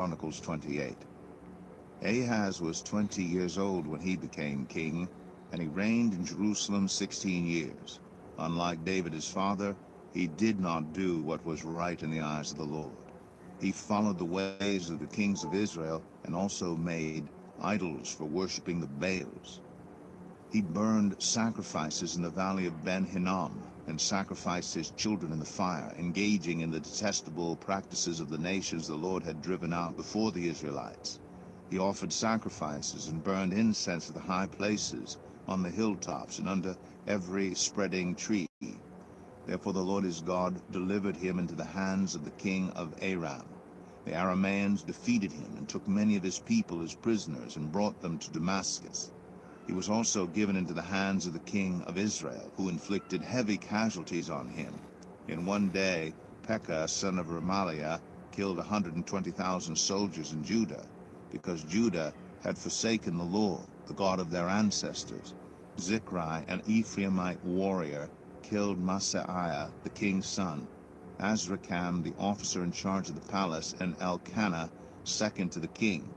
Chronicles 28. Ahaz was 20 years old when he became king, and he reigned in Jerusalem 16 years. Unlike David his father, he did not do what was right in the eyes of the Lord. He followed the ways of the kings of Israel and also made idols for worshiping the Baals. He burned sacrifices in the valley of Ben-Hinnom and sacrificed his children in the fire, engaging in the detestable practices of the nations the Lord had driven out before the Israelites. He offered sacrifices and burned incense at the high places, on the hilltops, and under every spreading tree. Therefore the Lord his God delivered him into the hands of the king of Aram. The Arameans defeated him and took many of his people as prisoners and brought them to Damascus. He was also given into the hands of the king of Israel, who inflicted heavy casualties on him. In one day, Pekah, son of Remaliah, killed 120,000 soldiers in Judah, because Judah had forsaken the Lord, the God of their ancestors. Zikri, an Ephraimite warrior, killed Maaseiah, the king's son, Azrikam, the officer in charge of the palace, and Elkanah, second to the king.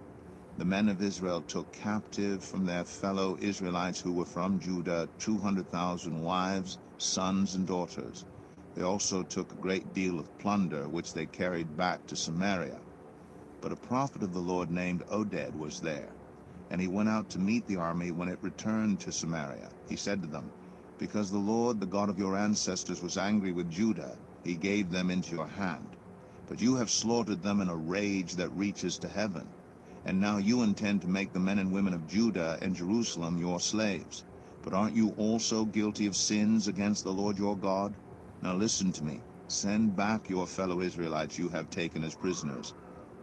The men of Israel took captive from their fellow Israelites who were from Judah 200,000 wives, sons, and daughters. They also took a great deal of plunder, which they carried back to Samaria. But a prophet of the Lord named Oded was there, and he went out to meet the army when it returned to Samaria. He said to them, "Because the Lord, the God of your ancestors, was angry with Judah, he gave them into your hand. But you have slaughtered them in a rage that reaches to heaven. And now you intend to make the men and women of Judah and Jerusalem your slaves. But aren't you also guilty of sins against the Lord your God? Now listen to me. Send back your fellow Israelites you have taken as prisoners,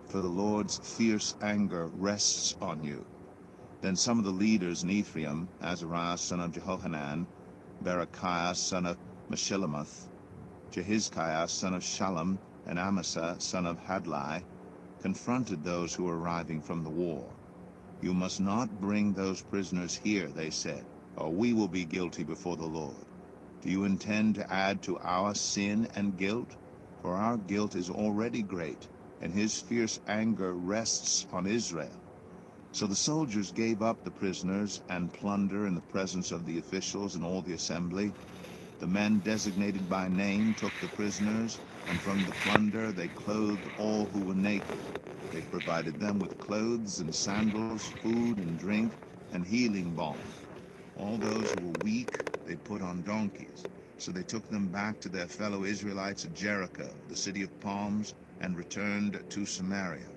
for the Lord's fierce anger rests on you." Then some of the leaders in Ephraim, Azariah son of Jehohanan, Berechiah son of Meshillemoth, Jehizkiah son of Shallum, and Amasa son of Hadlai, confronted those who were arriving from the war. "You must not bring those prisoners here," they said, "or we will be guilty before the Lord. Do you intend to add to our sin and guilt? For our guilt is already great, and his fierce anger rests on Israel." So the soldiers gave up the prisoners and plunder in the presence of the officials and all the assembly. The men designated by name took the prisoners, and from the plunder they clothed all who were naked. They provided them with clothes and sandals, food and drink, and healing balm. All those who were weak they put on donkeys. So they took them back to their fellow Israelites at Jericho, the city of palms, and returned to Samaria.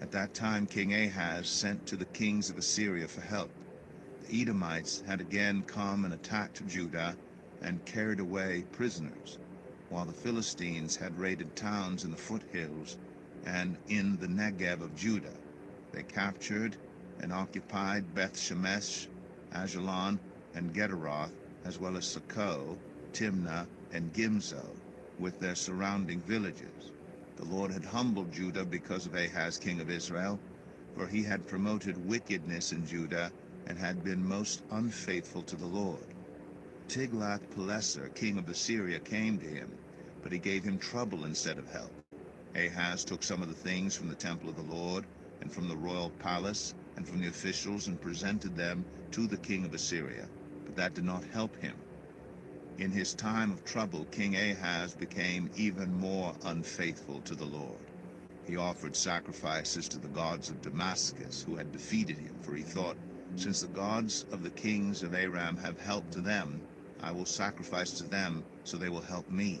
At that time King Ahaz sent to the kings of Assyria for help. The Edomites had again come and attacked Judah and carried away prisoners, while the Philistines had raided towns in the foothills and in the Negev of Judah. They captured and occupied Beth-Shemesh, Ajalon, and Gederoth, as well as Socoh, Timnah, and Gimzo, with their surrounding villages. The Lord had humbled Judah because of Ahaz king of Israel, for he had promoted wickedness in Judah and had been most unfaithful to the Lord. Tiglath-Pileser, king of Assyria, came to him, but he gave him trouble instead of help. Ahaz took some of the things from the temple of the Lord, and from the royal palace, and from the officials, and presented them to the king of Assyria, but that did not help him. In his time of trouble, King Ahaz became even more unfaithful to the Lord. He offered sacrifices to the gods of Damascus, who had defeated him, for he thought, "Since the gods of the kings of Aram have helped to them, I will sacrifice to them, so they will help me."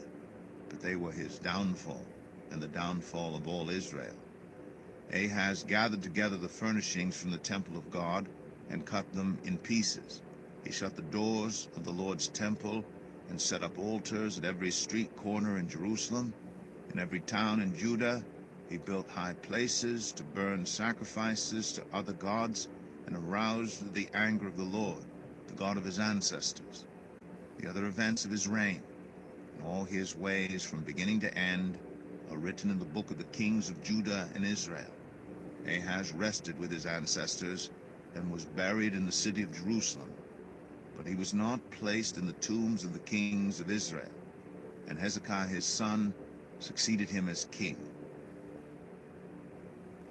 But they were his downfall, and the downfall of all Israel. Ahaz gathered together the furnishings from the temple of God and cut them in pieces. He shut the doors of the Lord's temple and set up altars at every street corner in Jerusalem. In every town in Judah, he built high places to burn sacrifices to other gods and aroused the anger of the Lord, the God of his ancestors. The other events of his reign, and all his ways from beginning to end, are written in the book of the kings of Judah and Israel. Ahaz rested with his ancestors and was buried in the city of Jerusalem. But he was not placed in the tombs of the kings of Israel. And Hezekiah his son succeeded him as king.